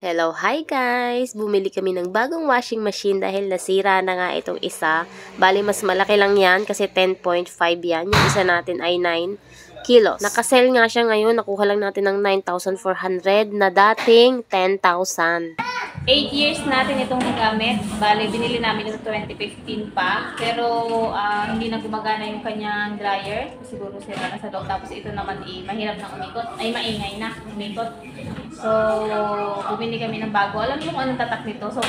Hello, hi guys! Bumili kami ng bagong washing machine dahil nasira na nga itong isa. Bali, mas malaki lang yan kasi 10.5 yan. Yung isa natin ay 9 kilos. Nakasell nga siya ngayon. Nakuha lang natin ng 9,400 na dating 10,000. 8 years natin itong nagamit. Bali, binili namin ito 2015 pa. Pero hindi na gumagana yung kanyang dryer. Siguro sira na sa loob. Tapos ito naman mahirap na umikot. Ay, maingay na umikot. So, bumili kami ng bago. Alam niyo kung anong tatak nito? So,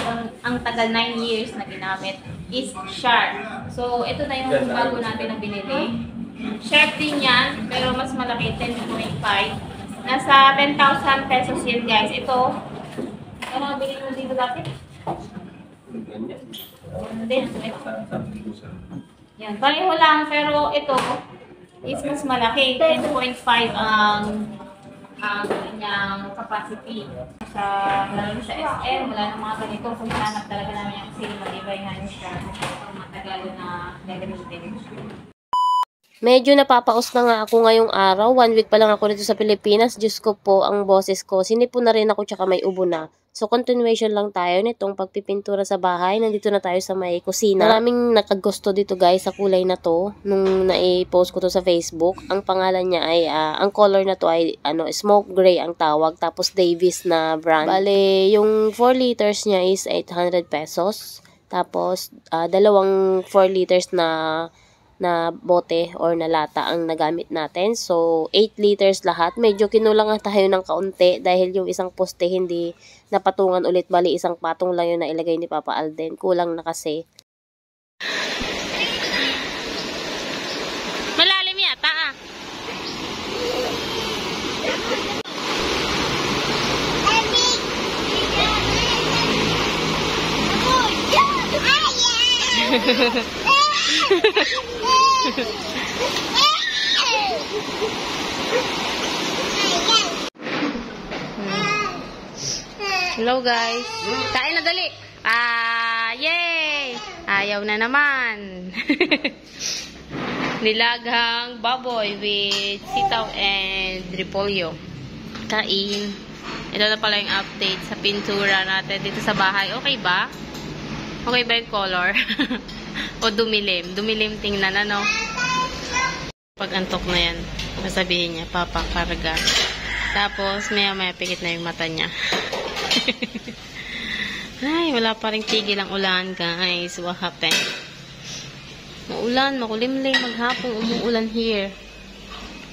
ang tagal 9 years na ginamit is Sharp. So, ito na yung bago natin na binili. Sharp din yan, pero mas malaki, 10.5. Nasa 10,000 pesos yan, guys. Ito, ano ang bilhin mo dito dati? Ano din? Yan, pareho lang, pero ito is mas malaki. 10.5 ang kanyang capacity. Lalo sa SM, wala na mga ganito. Kung hanap talaga namin yung kasi matibay nga yung siya. Matagal na gagamitin. Medyo napapaos na nga ako ngayong araw. 1 week pa lang ako dito sa Pilipinas. Diyos ko po, ang boses ko. Sinipo na rin ako tsaka may ubo na. So, continuation lang tayo nitong pagpipintura sa bahay. Nandito na tayo sa may kusina. Maraming nakagusto dito guys sa kulay na to. Nung nai-post ko to sa Facebook. Ang pangalan niya ay, ang color na to ay smoke gray ang tawag. Tapos Davis na brand. Bale, yung 4 liters niya is 800 pesos. Tapos, dalawang 4 liters na bote or na lata ang nagamit natin. So, 8 liters lahat. Medyo kinulangan tayo ng kaunti dahil yung isang poste hindi napatungan ulit. Bali, isang patong lang yun na ilagay ni Papa Alden. Kulang na kasi. Malalim yata Hello guys. Kain na dali. Yay! Ayaw na naman. Nilagang baboy with sitaw and repolyo. Kain. Ito na pala yung update sa pintura natin dito sa bahay. Okay ba? Okay ba yung color? O dumilim? Dumilim tingnan, ano? Pag antok na yan, masabihin niya, Papa, karga. Tapos, maya-maya pikit na yung mata niya. Ay, wala pa rin tigil ang ulan, guys. What happened? Maulan, makulimlim, maghapong umuulan here.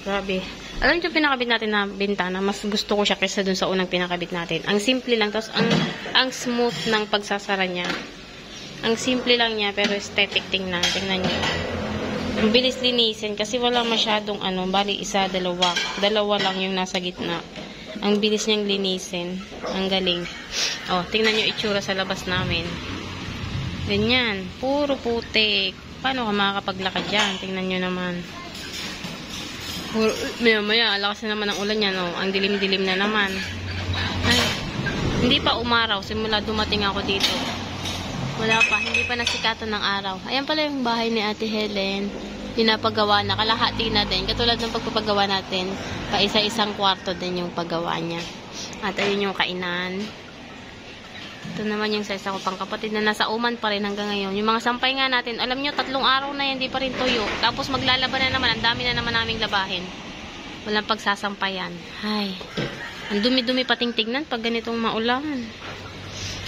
Grabe. Alam niyo yung pinakabit natin na bintana, mas gusto ko siya kaysa dun sa unang pinakabit natin. Ang simple lang, tapos ang smooth ng pagsasara niya. Ang simple lang niya, pero aesthetic tingnan. Tingnan niyo. Ang bilis linisin, kasi wala masyadong bali isa, dalawa. Dalawa lang yung nasa gitna. Ang bilis niyang linisin. Ang galing. Oh, tingnan niyo itsura sa labas namin. Ganyan. Puro putik. Paano ka makakapaglakad dyan? Tingnan niyo naman. Maya-maya, lakas na naman ang ulan niya, no? Ang dilim-dilim na naman. Ay, hindi pa umaraw. Simula dumating ako dito. Wala pa. Hindi pa nasikatan ng araw. Ayan pala yung bahay ni Ate Helen. Pinapagawa na. Kalahati na din. Katulad ng pagpapagawa natin, pa isa-isang kwarto din yung paggawa niya. At ayun yung kainan. Ito naman yung sa isa ko pang kapatid na nasa uman pa rin hanggang ngayon. Yung mga sampay nga natin, alam nyo, 3 araw na yan, di pa rin tuyo. Tapos maglalaban na naman. Ang dami na naman naming labahin. Walang pagsasampayan. Ay. Ang dumi-dumi pating tignan pag ganitong maulan.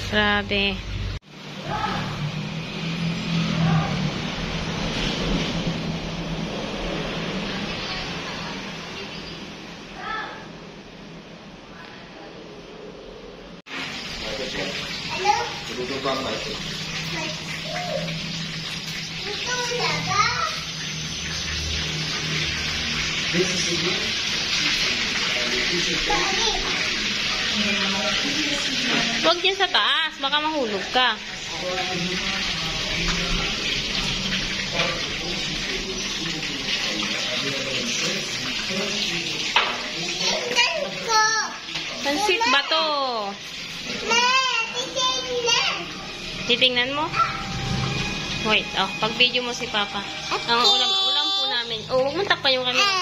Grabe. Huwag dyan sa taas, baka mahulog ka. Pansit ba to? Titingnan mo? Wait, pag video mo si Papa. Ang ulam po namin. Oh, huwag mong takpan yung camera.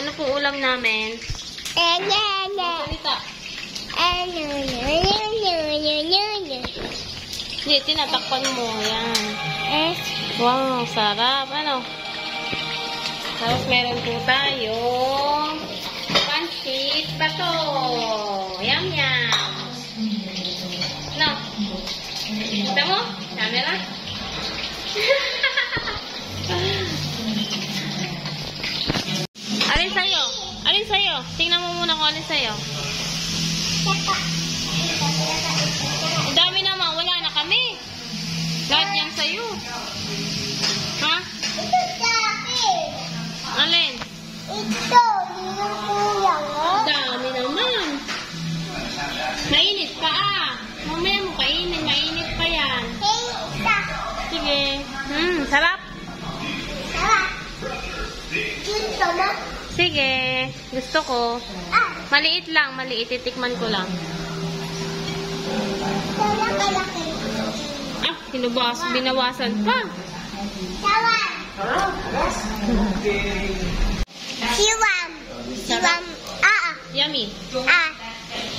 Ano pong ulam namin? Salita. Hindi, tinatakpan mo. Yan. Wow, sarap. Ano? Tapos meron po tayong pancit bato. Yum, yum. No? Kita mo? Camera? Alin sa'yo? Alin sa'yo? Tingnan mo muna kung alin sa'yo. Ang dami naman. Wala na kami. Lahat yan sa'yo. Ha? Ito sa akin. Alin? Ito, yung kulang, Ang dami naman. Mainit pa Mamaya mo kainin. Mainit pa yan. Isa. Sige. Sarap. Sarap. Gusto mo? Sige. Gusto ko. Ah, Maliit lang. Maliit. Titikman ko lang. kalaki-laki. Binawasan pa. Sawan. Siwam. Siwam. Yummy.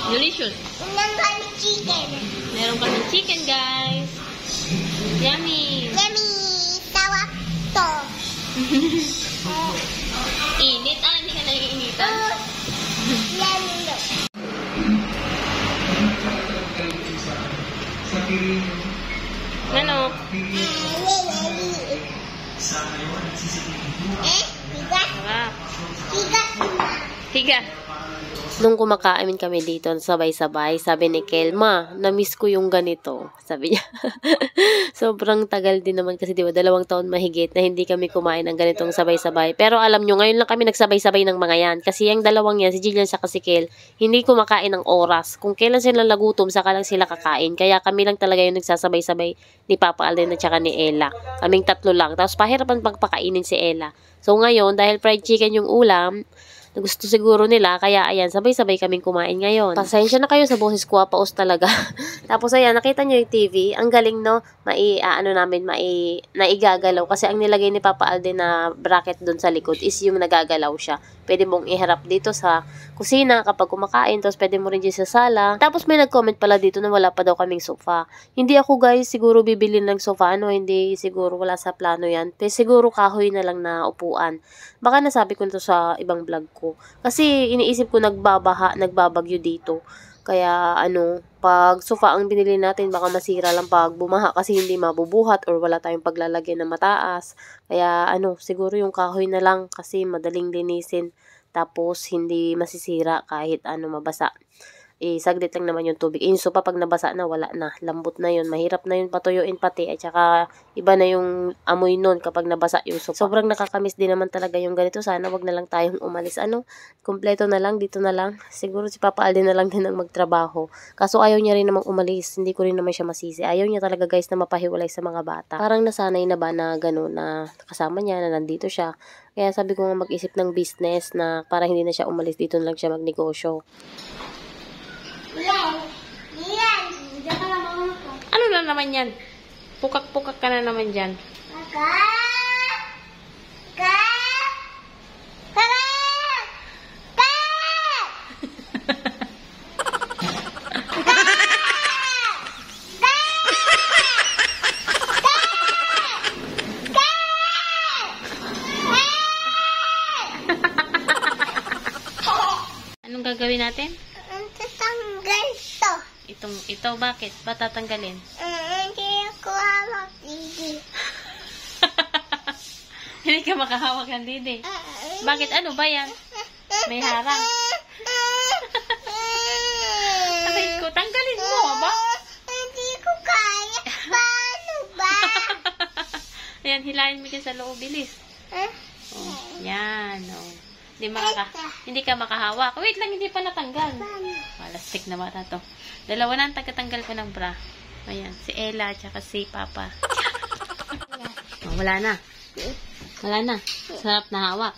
Delicious. Unang kami chicken. Meron kami chicken, guys. Yummy. Yummy. Tawak to. Init. Hindi ka naiinitan. Yummy. Manok. Bigas. Sarap. Bigas na. Higa. Nung kumakain kami dito, sabay-sabay, sabi ni Kelma, na-miss ko yung ganito. Sabi niya. Sobrang tagal din naman kasi diba, 2 taon mahigit na hindi kami kumain ng ganitong sabay-sabay. Pero alam nyo, ngayon lang kami nagsabay-sabay ng mga yan. Kasi yung dalawang yan, si Jillian sa si Kel, hindi kumakain ng oras. Kung kailan sila nagutom, saka lang sila kakain. Kaya kami lang talaga yung nagsasabay-sabay ni Papa Alden at saka ni Ella. Kaming 3 lang. Tapos pahirapan pagpakainin si Ella. So ngayon, dahil fried chicken yung ulam, gusto siguro nila, kaya ayan, sabay-sabay kaming kumain ngayon. Pasensya na kayo sa boses ko, paus talaga. Tapos ayan, nakita nyo yung TV, ang galing no, naigagalaw. Kasi ang nilagay ni Papa Alden na bracket doon sa likod is yung nagagalaw siya. Pwede mong iharap dito sa kusina kapag kumakain, tapos pwede mo rin dyan sa sala. Tapos may nag-comment pala dito na wala pa daw kaming sofa. Hindi ako guys, siguro bibili ng sofa, hindi siguro wala sa plano yan. Pero siguro kahoy na lang na upuan. Baka nasabi ko nito sa ibang vlog ko. Kasi iniisip ko nagbabagyo dito. Kaya pag sofa ang binili natin, baka masira lang pag bumaha kasi hindi mabubuhat or wala tayong paglalagyan na mataas. Kaya siguro yung kahoy na lang kasi madaling linisin. Tapos hindi masisira kahit mabasa. Saglit lang naman yung tubig. Yung sopa pag nabasa na, wala na. Lambot na yun. Mahirap na yun patuyuin pati. At saka, iba na yung amoy nun kapag nabasa yung sopa. Sobrang nakakamiss din naman talaga yung ganito. Sana wag na lang tayong umalis. Kompleto na lang, dito na lang. Siguro si Papa Alden na lang din ang magtrabaho. Kaso ayaw niya rin namang umalis. Hindi ko rin naman siya masisi. Ayaw niya talaga guys na mapahiwalay sa mga bata. Parang nasanay na ba na gano'n na kasama niya, na nandito siya. Kaya sabi ko nga mag-isip ng business na para hindi na siya umalis, dito na lang siya magnegosyo. Yan. Diyan ka lang mga ko. Ano na naman yan? Pukak-pukak ka na naman dyan. Ka. Ka. Ka. Ka. Anong gagawin natin? Ang tatanggal to. Ito, bakit? Ba't tatanggalin? Hindi ako hawak hindi. Hindi ka makahawak ng didi. Bakit? Ano ba yan? May harang. Aray ko, tanggalin mo, ba? Hindi ko kaya. Paano ba? Ayan, hilahin mo dyan sa loob, bilis. Oh, yan, oh. Hindi ka makahawak. Wait lang, hindi pa natanggal. Malastik na bata to. 2 na ang tagatanggal ko ng bra. Ayan, si Ella at saka si Papa. Oh, wala na. Wala na. Sarap na hawak.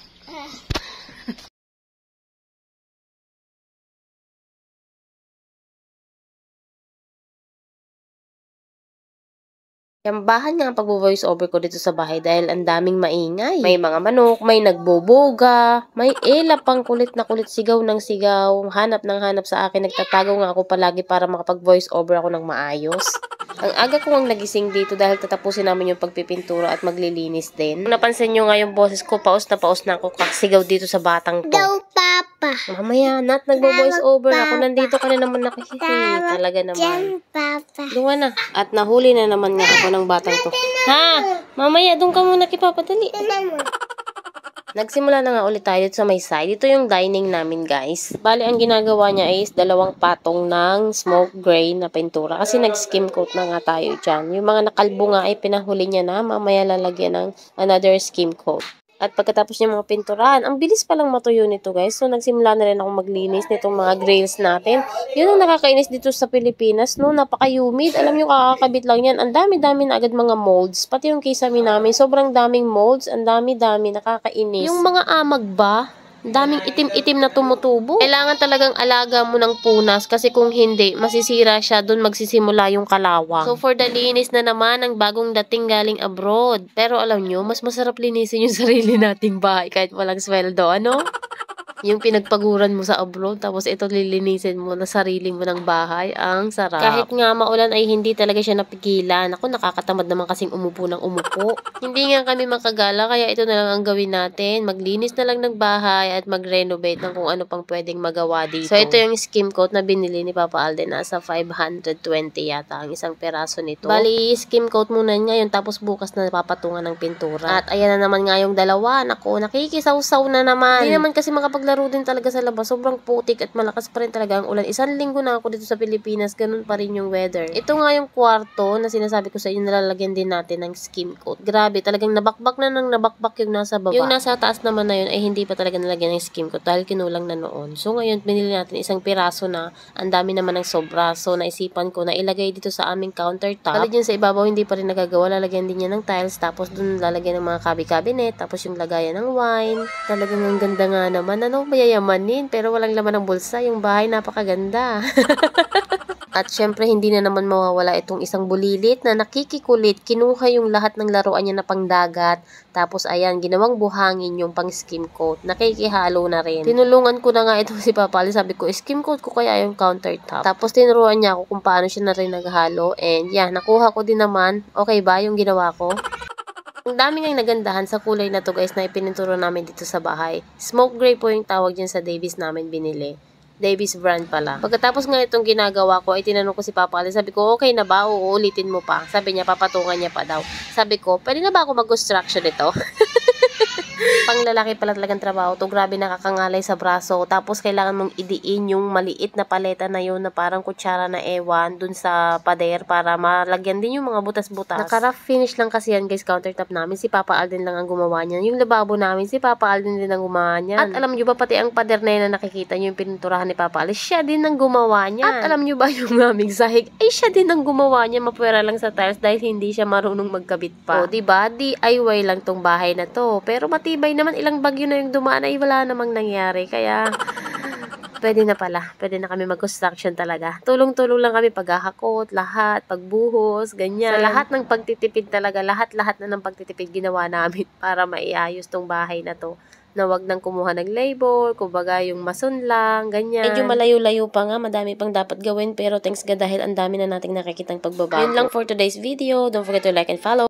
Yambahan nga ang pag-voice over ko dito sa bahay dahil ang daming maingay. May mga manok, may nagboboga, may Ella pang kulit na kulit, sigaw ng sigaw, hanap ng hanap sa akin. Nagtatago nga ako palagi para makapag-voice over ako ng maayos. Ang aga ko ang nagising dito dahil tatapusin namin yung pagpipintura at maglilinis din. Kung napansin nyo nga yung boses ko, paus na ako kakasigaw dito sa batang to. Daw, Papa. Mamaya, Nat, nagbo-voice over ako. Nandito ka na naman nakikinig. Talaga naman. Diyan, Papa. Doon na. At nahuli na naman nga ako ng batang to. Ha? Mamaya, doon ka muna kipapadali. Tignan mo. Nagsimula na nga ulit tayo dito sa may side. Ito yung dining namin, guys. Bali, ang ginagawa niya is 2 patong ng smoke gray na pintura. Kasi nag-skim coat na nga tayo dyan. Yung mga nakalbo nga ay pinahuli niya na. Mamaya lalagyan ng another skim coat. At pagkatapos niya mga pinturahan, ang bilis palang matuyo nito, guys. So, nagsimula na rin ako maglinis nitong mga grills natin. Yun ang nakakainis dito sa Pilipinas, no? Napaka-humid. Alam nyo, kakakabit lang yan. Ang dami-dami na agad mga molds. Pati yung kisame namin, sobrang daming molds. Ang dami-dami, nakakainis. Yung mga amag ba? Daming itim-itim na tumutubo. Kailangan talagang alaga mo ng punas kasi kung hindi, masisira siya, dun magsisimula yung kalawang. So for the linis na naman ang bagong dating galing abroad. Pero alam nyo, mas masarap linisin yung sarili nating bahay kahit walang sweldo, ano? Yung pinagpaguran mo sa abroad, tapos ito lilinisin mo na sarili mo ng bahay, ang sarap. Kahit nga maulan ay hindi talaga siya napigilan. Ako, nakakatamad naman kasing umupo ng umupo. Hindi nga kami makagala, kaya ito na lang ang gawin natin. Maglinis na lang ng bahay at mag-renovate ng kung ano pang pwedeng magawa dito. So, ito yung skim coat na binili ni Papa Alden. Nasa 520 yata ang isang peraso nito. Bali, skim coat muna ngayon, tapos bukas na papatungan ng pintura. At ayan na naman nga yung dalawa. Naku, nakikisaw-saw na naman. Hindi naman kasi makapaglaro din talaga sa labas. Sobrang putik at malakas pa rin talaga ang ulan. 1 linggo na ako dito sa Pilipinas, ganun pa rin yung weather. Ito nga yung kwarto na sinasabi ko sa inyo, nalalagyan din natin ng skim coat. Grabe, talagang nabakbak na ng nabakbak yung nasa baba. Yung nasa taas naman na yun ay hindi pa talaga nalagyan ng skim coat dahil kinulang na noon. So ngayon, binili natin isang piraso na, ang dami naman ng sobra. So naisipan ko na ilagay dito sa aming countertop. Bali dyan sa ibabaw, hindi pa rin nagagawa. Lalagyan din niya ng tiles, tapos dun lalagyan ng mga cabinet, tapos yung lagayan ng wine. Talagang ang ganda nga naman. Ano, mayayamanin, pero walang laman ng bulsa. Yung bahay napakaganda. At syempre, hindi na naman mawawala itong isang bulilit na nakikikulit. Kinuha yung lahat ng laruan niya na pangdagat. Tapos, ayan, ginawang buhangin yung pang skim coat. Nakikihalo na rin. Tinulungan ko na nga itong si Papa Ali. Sabi ko, skim coat ko kaya yung countertop. Tapos, tinuruan niya ako kung paano siya na rin naghalo. And, yeah, nakuha ko din naman. Okay ba yung ginawa ko? Ang dami ngang nagandahan sa kulay na to, guys, na ipininturo namin dito sa bahay. Smoke gray po yung tawag dyan sa Davis namin binili. Davis brand pala. Pagkatapos nga itong ginagawa ko, ay tinanong ko si Papa Ali. Sabi ko, okay na ba? Uulitin mo pa. Sabi niya, papatungan niya pa daw. Sabi ko, pwede na ba ako mag-construction ito? Pang lalaki pala talagang trabaho to. Grabe, nakakangalay sa braso. Tapos kailangan mong idiin yung maliit na paleta na yun na parang kutsara na ewan dun sa pader para malagyan din yung mga butas-butas. Naka-rough finish lang kasi yan, guys, countertop namin. Si Papa Alden lang ang gumawa niyan. Yung lababo namin, si Papa Alden din ang gumawa niyan. At alam nyo ba, pati ang pader na yun na nakikita nyo yung pininturahan ni Papa Alden, siya din ang gumawa niyan. At alam nyo ba, yung aming sahig, ay siya din ang gumawa niya. Mapwera lang sa tiles dahil hindi siya marunong magkabit pa. O, diba? DIY lang tong bahay na to. Pero matibay naman, ilang bagyo na yung dumaan ay wala namang nangyari. Kaya, pwede na pala. Pwede na kami mag-construction talaga. Tulong-tulong lang kami paghahakot, lahat, pagbuhos, ganyan. Sa lahat ng pagtitipid talaga, lahat-lahat na ng pagtitipid ginawa namin para maiayos tong bahay na to. Na wag nang kumuha ng labor, kumbaga yung mason lang, ganyan. Medyo malayo-layo pa nga, madami pang dapat gawin, pero thanks God dahil ang dami na nating nakikitang pagbabago. Yun lang for today's video. Don't forget to like and follow.